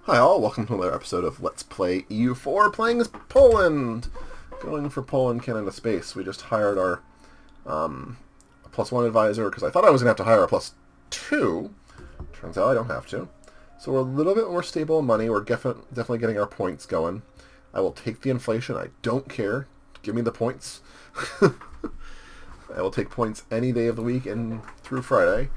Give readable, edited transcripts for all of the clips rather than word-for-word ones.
Hi all, welcome to another episode of Let's Play EU4, playing as Poland! Going for Poland, Canada, space. We just hired our +1 advisor, because I thought I was going to have to hire a +2. Turns out I don't have to. So we're a little bit more stable in money. We're definitely getting our points going. I will take the inflation. I don't care. Give me the points. I will take points any day of the week and through Friday.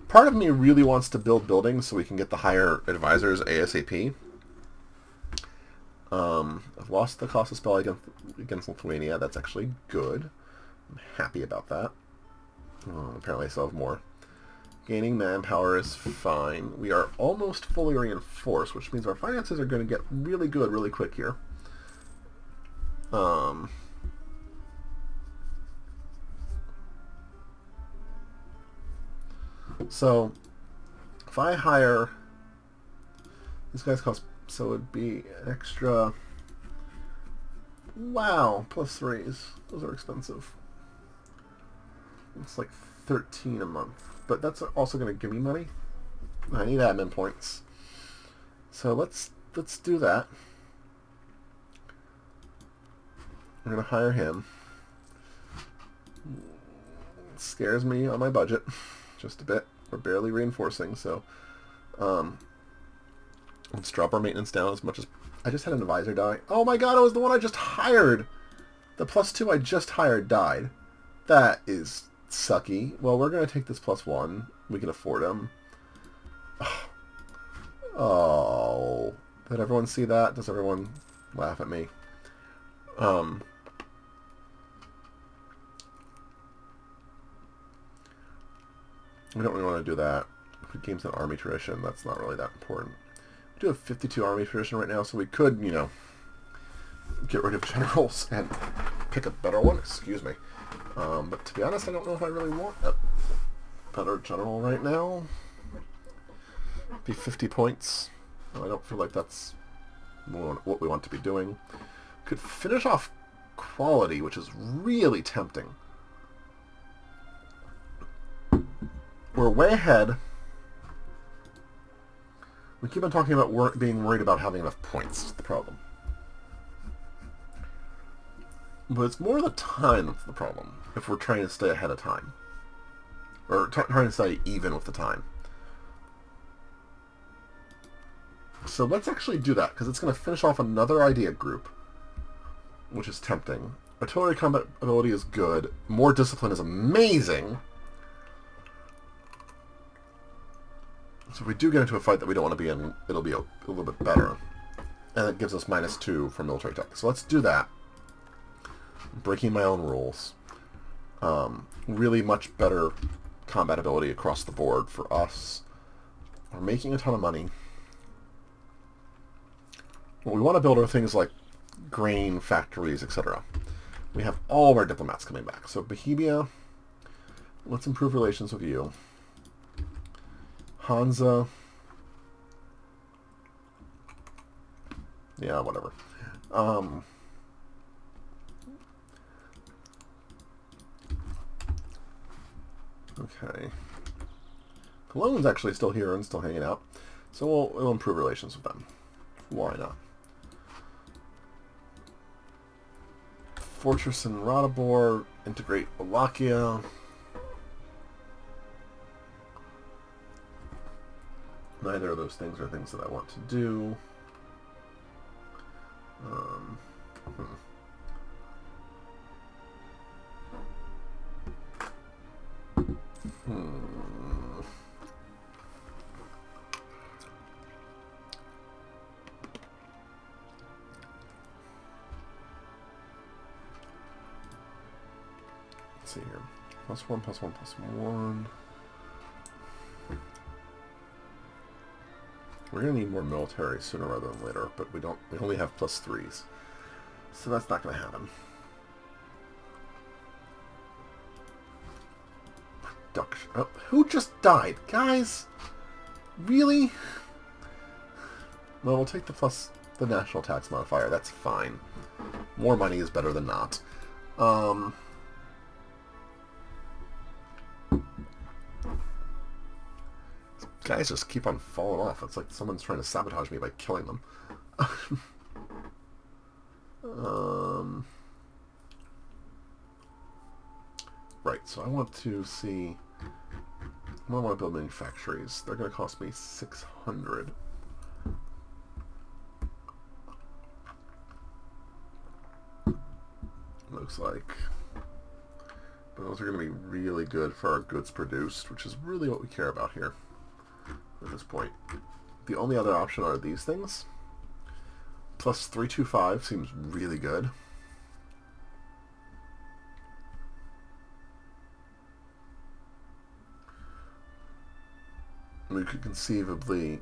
Part of me really wants to build buildings so we can get the higher advisors ASAP. I've lost the cost of spell against Lithuania. That's actually good. I'm happy about that. Apparently I still have more. Gaining manpower is fine. We are almost fully reinforced, which means our finances are going to get really good really quick here. So, if I hire... These guys cost... So it would be an extra... Wow, +3s. Those are expensive. It's like 13 a month. But that's also going to give me money. I need admin points. So let's do that. We're going to hire him. It scares me on my budget. Just a bit. We're barely reinforcing, so let's drop our maintenance down as much as... I just had an advisor die. Oh my god, it was the one I just hired! The +2 I just hired died. That is sucky. Well, we're going to take this +1. We can afford him. Oh. Did everyone see that? Does everyone laugh at me? We don't really want to do that. If it gains an army tradition, that's not really that important. We do have 52 army tradition right now, so we could, you know, get rid of generals and pick a better one. Excuse me. But to be honest, I don't know if I really want a better general right now. Be 50 points. I don't feel like that's what we want to be doing. Could finish off quality, which is really tempting. We're way ahead. We keep on talking about being worried about having enough points. That's the problem. But it's more the time that's the problem, if we're trying to stay ahead of time. Or trying to stay even with the time. So let's actually do that, because it's going to finish off another idea group, which is tempting. Artillery combat ability is good. More discipline is amazing. So if we do get into a fight that we don't want to be in, it'll be a little bit better. And it gives us -2 for military tech. So let's do that. Breaking my own rules. Really much better combat ability across the board for us. We're making a ton of money. What we want to build are things like grain factories, etc. We have all of our diplomats coming back. So Bohemia, let's improve relations with you. Hansa. Yeah, whatever. Okay. Cologne's actually still here and still hanging out. So we'll improve relations with them. Why not? Fortress in Ratibor. Integrate Wallachia. Neither of those things are things that I want to do. Let's see here. +1, +1, +1. We're going to need more military sooner rather than later, but we only have +3s. So that's not going to happen. Production. Oh, who just died? Guys? Really? Well, we'll take the national tax modifier. That's fine. More money is better than not. Guys just keep on falling off. It's like someone's trying to sabotage me by killing them. Right, so I want to see... I want to build manufactories. They're going to cost me 600. Looks like. But those are going to be really good for our goods produced, which is really what we care about here at this point. The only other option are these things. Plus 325 seems really good. We could conceivably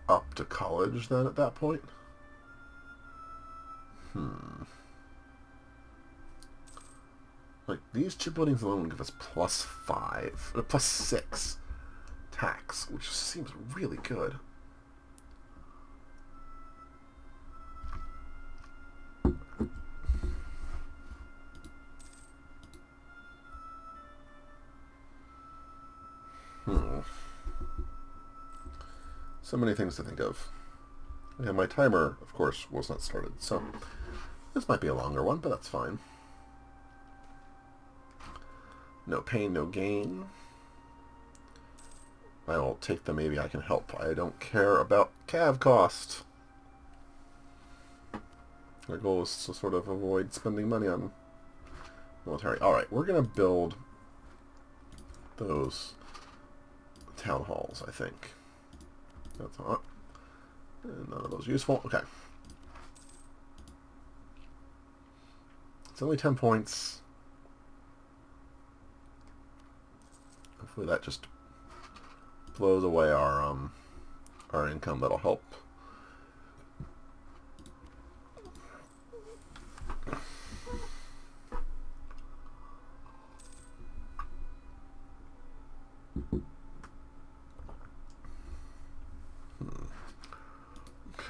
up to college then at that point. Like, these chip buildings alone give us +5, or +6 tax, which seems really good. So many things to think of. And my timer, of course, was not started, so this might be a longer one, but that's fine. No pain, no gain. I will take them, maybe I can help. I don't care about cav cost. Our goal is to sort of avoid spending money on military. Alright, we're going to build those town halls, I think. That's not. And none of those useful. Okay. It's only 10 points. Hopefully that just blows away our income. That'll help.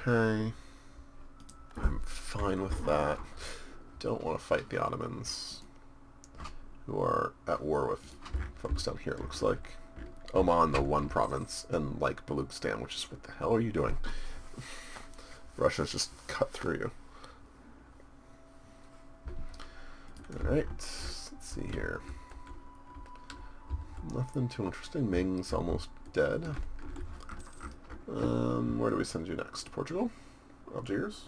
Okay. I'm fine with that. Don't want to fight the Ottomans, who are at war with folks down here, it looks like. Oman, the one province, and like Baluchistan, which is, what the hell are you doing? Russia's just cut through you. Alright, let's see here. Nothing too interesting. Ming's almost dead. Where do we send you next? Portugal? Algiers?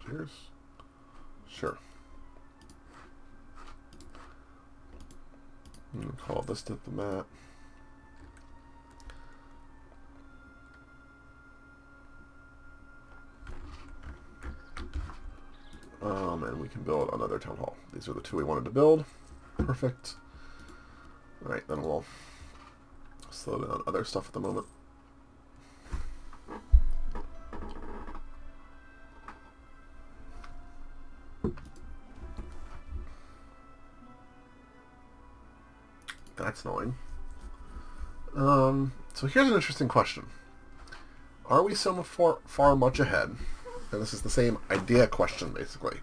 Algiers? Sure. I'm going to call this diplomat. And we can build another town hall. These are the two we wanted to build. Perfect. Alright, then we'll slow down other stuff at the moment. That's annoying. So here's an interesting question. Are we so far much ahead, and this is the same idea question basically,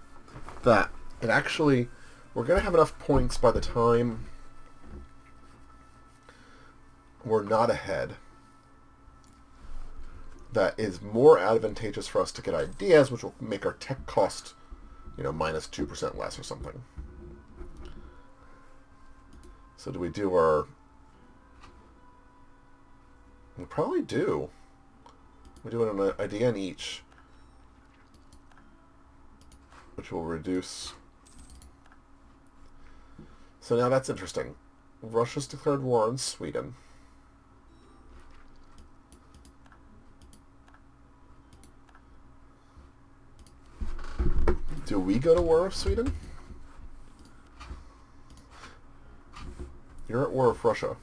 that it actually, we're going to have enough points by the time we're not ahead that is more advantageous for us to get ideas, which will make our tech cost, you know, -2% less or something. So do we do our... We probably do. We do an idea in each, which will reduce... So now that's interesting. Russia's declared war on Sweden. Do we go to war with Sweden? You're at war with Russia.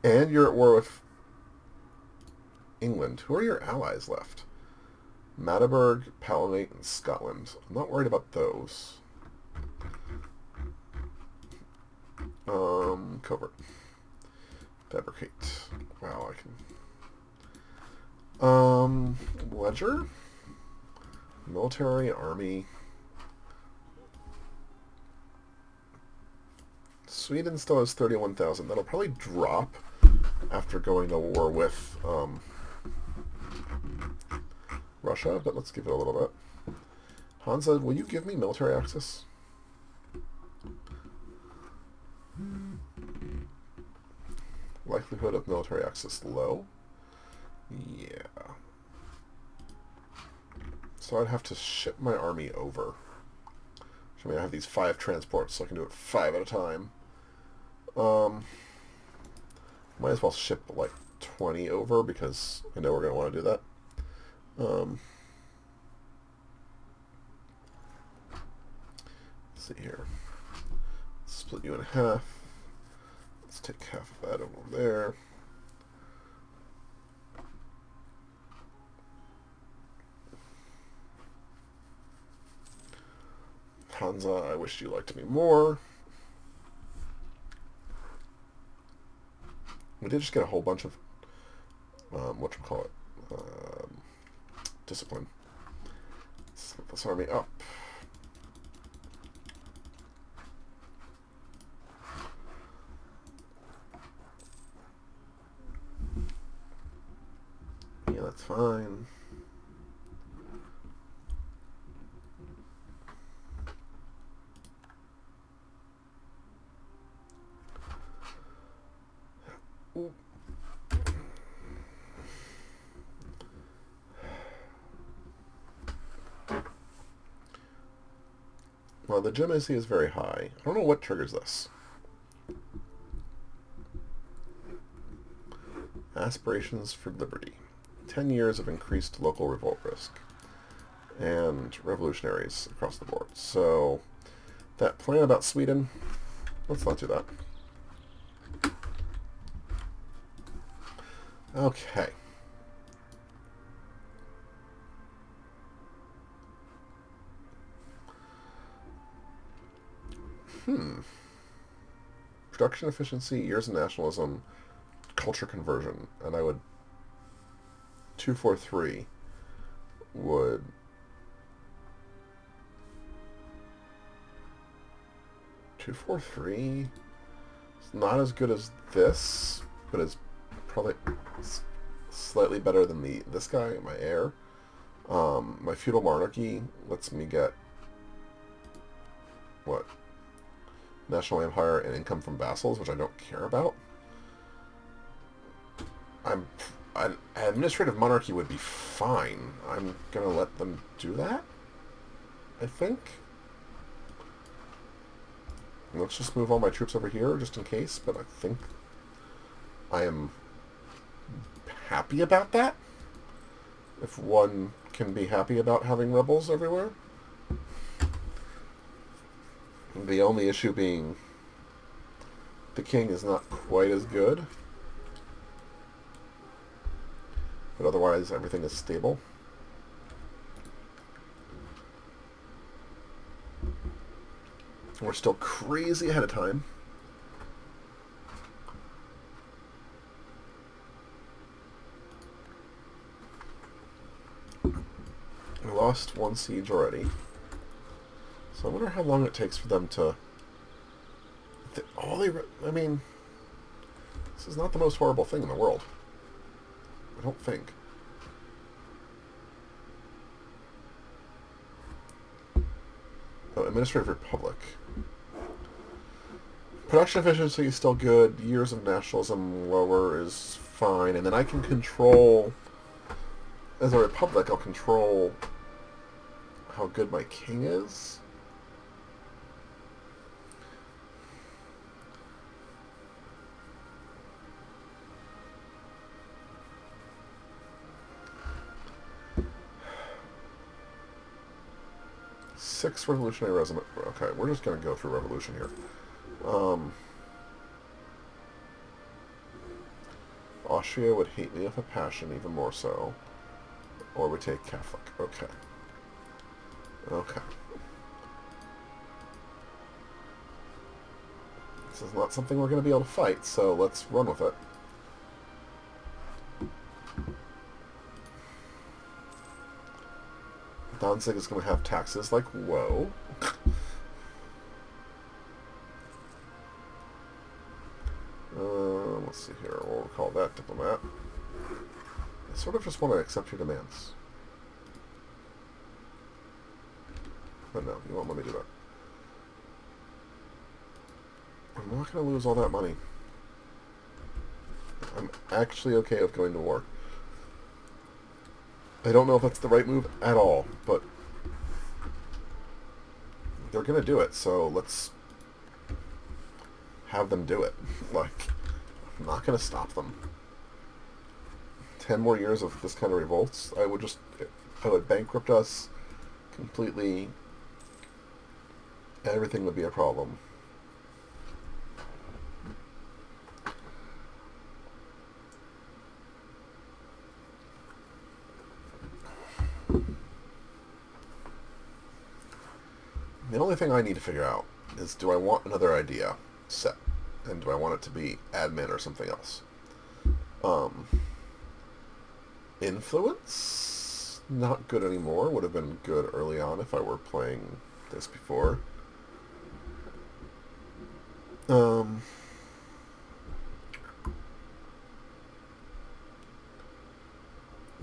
And you're at war with England. Who are your allies left? Magdeburg, Palatinate, and Scotland. I'm not worried about those. Covert. Fabricate. Wow, I can... Ledger? Military, army. Sweden still has 31,000. That'll probably drop after going to war with Russia, but let's give it a little bit. Hansa, will you give me military access? Likelihood of military access low. Yeah. So I'd have to ship my army over. I mean, I have these 5 transports, so I can do it 5 at a time. Might as well ship like 20 over because I know we're going to want to do that. Let's see here. Split you in half. Let's take half of that over there. Hansa, I wish you liked me more. We did just get a whole bunch of, discipline. Let's split this army up. Yeah, that's fine. Well, the legitimacy is very high. I don't know what triggers this. Aspirations for liberty. 10 years of increased local revolt risk. And revolutionaries across the board. So, that plan about Sweden, let's not do that. Okay. Production efficiency, years of nationalism, culture conversion, and I would 243 would it's not as good as this, but it's probably slightly better than this guy, my heir. My feudal monarchy lets me get what? National empire and income from vassals, which I don't care about. An administrative monarchy would be fine. I'm gonna let them do that, I think. Let's just move all my troops over here, just in case, but I think I am happy about that. If one can be happy about having rebels everywhere. The only issue being the king is not quite as good. But otherwise, everything is stable. We're still crazy ahead of time. We lost 1 siege already. So I wonder how long it takes for them to... I mean, this is not the most horrible thing in the world. I don't think. Oh, Administrative Republic. Production efficiency is still good. Years of nationalism lower is fine. And then I can control... As a republic, I'll control how good my king is. Six revolutionary regiment. Okay, we're just going to go through revolution here. Austria would hate me with a passion, even more so. Or would take Catholic. Okay. Okay. This is not something we're going to be able to fight, so let's run with it. Danzig is going to have taxes like, whoa. see here. We'll call that diplomat. I sort of just want to accept your demands. But no, you won't let me do that. I'm not going to lose all that money. I'm actually okay with going to war. I don't know if that's the right move at all, but they're going to do it, so let's have them do it. Like, I'm not going to stop them. 10 more years of this kind of revolts, I would bankrupt us completely. Everything would be a problem. The only thing I need to figure out is, do I want another idea set? And do I want it to be admin or something else? Influence? Not good anymore. Would have been good early on if I were playing this before.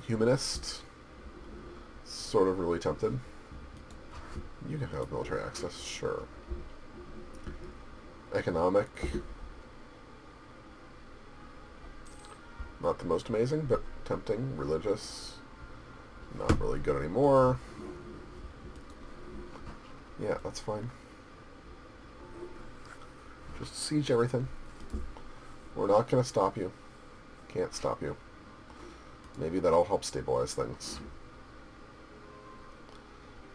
Humanist? Sort of really tempted. You can have military access, sure. Economic. Not the most amazing, but tempting. Religious. Not really good anymore. Yeah, that's fine. Just siege everything. We're not going to stop you. Can't stop you. Maybe that'll help stabilize things.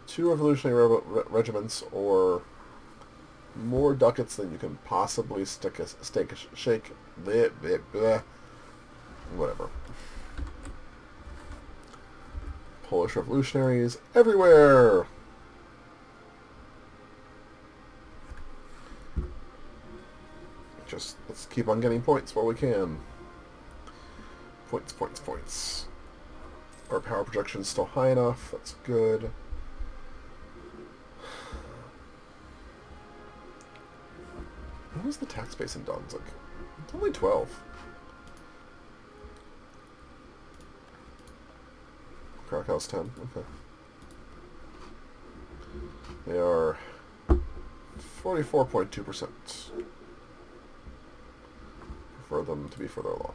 2 revolutionary regiments, or more ducats than you can possibly shake. Bleh. Whatever. Polish revolutionaries everywhere! Just, let's keep on getting points while we can. Points, points, points. Our power projection's still high enough, that's good. What is the tax base in Danzig? It's only 12. Krakow's 10, okay. They are 44.2%. Prefer them to be further along.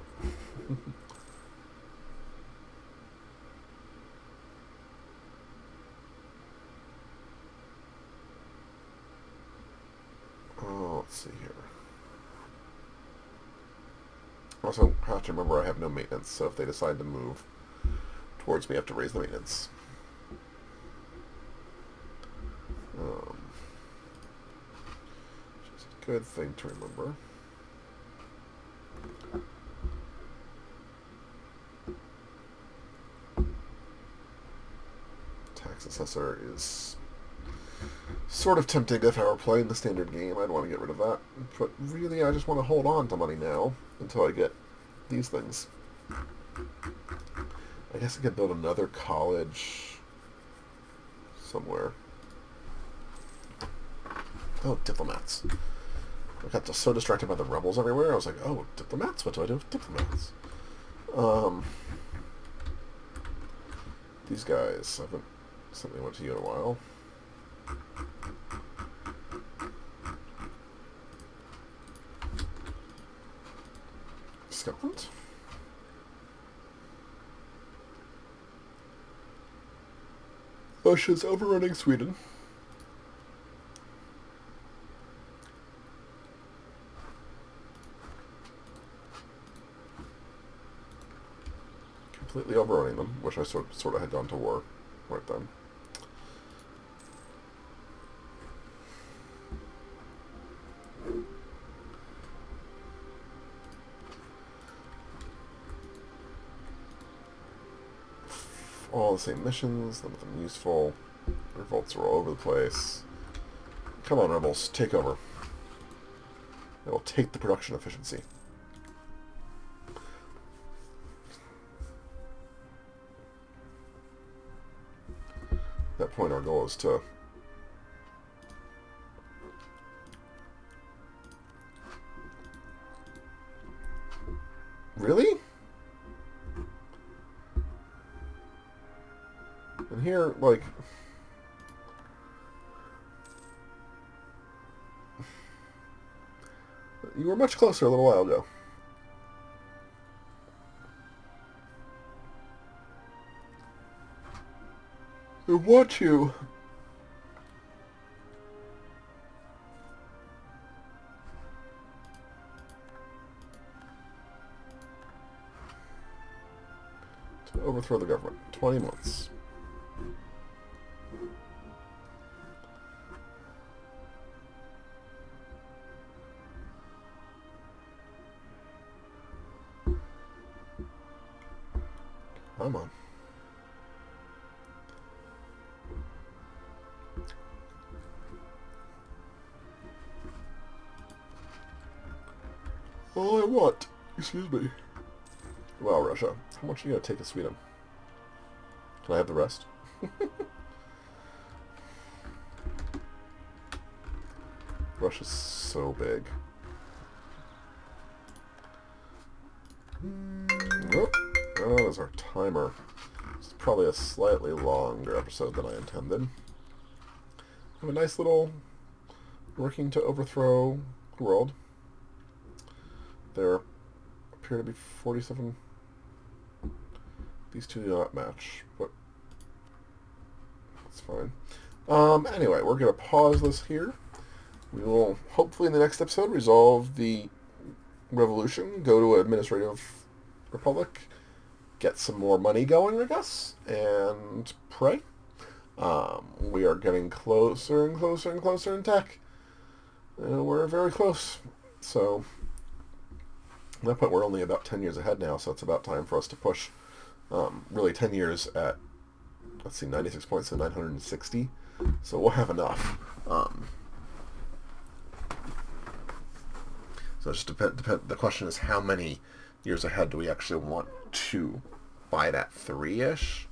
Oh, let's see here. Also, I have to remember I have no maintenance, so if they decide to move towards me, I have to raise the maintenance. Which is a good thing to remember. Tax assessor is sort of tempting. If I were playing the standard game, I'd want to get rid of that. But really, I just want to hold on to money now until I get these things. I guess I could build another college somewhere. Oh, diplomats. I got so distracted by the rebels everywhere. I was like, oh, diplomats? What do I do with diplomats? These guys, I haven't sent anyone to you in a while. Scotland? Russia's overrunning Sweden. Completely overrunning them. Wish I sort of had gone to war right then. All the same missions, none of them useful. Revolts are all over the place. Come on, rebels, take over. They will take the production efficiency. At that point, our goal is to Really? And here, like... You were much closer a little while ago. I want you. To overthrow the government. 20 months. Come on. All I want. Excuse me. Wow, Russia. How much are you going to take of Sweden? Can I have the rest? Russia's so big. Nope. Oh, that is our timer. It's probably a slightly longer episode than I intended. Have a nice little working to overthrow the world. There appear to be 47. These two do not match, but that's fine. Anyway, we're going to pause this here. We will hopefully in the next episode resolve the revolution, go to an administrative republic, get some more money going, I guess, and pray. We are getting closer and closer and closer in tech. We're very close. So at that point, we're only about 10 years ahead now, so it's about time for us to push really 10 years at, let's see, 96 points to 960. So we'll have enough. So it just depend. The question is, how many years ahead do we actually want to buy that 3-ish?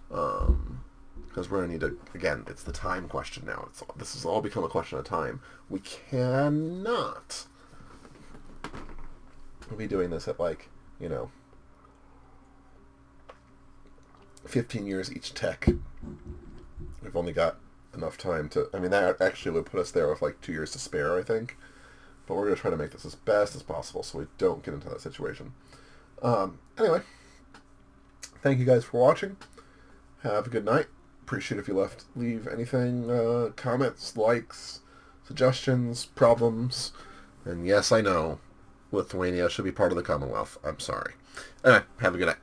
Because we're going to need to, again, it's the time question now. This has all become a question of time. We cannot be doing this at, like, 15 years each tech. We've only got enough time to, that actually would put us there with like 2 years to spare, I think. But we're going to try to make this as best as possible so we don't get into that situation. Anyway, thank you guys for watching. Have a good night. Appreciate if you leave anything, comments, likes, suggestions, problems. And yes, I know, Lithuania should be part of the Commonwealth. I'm sorry. Anyway, have a good night.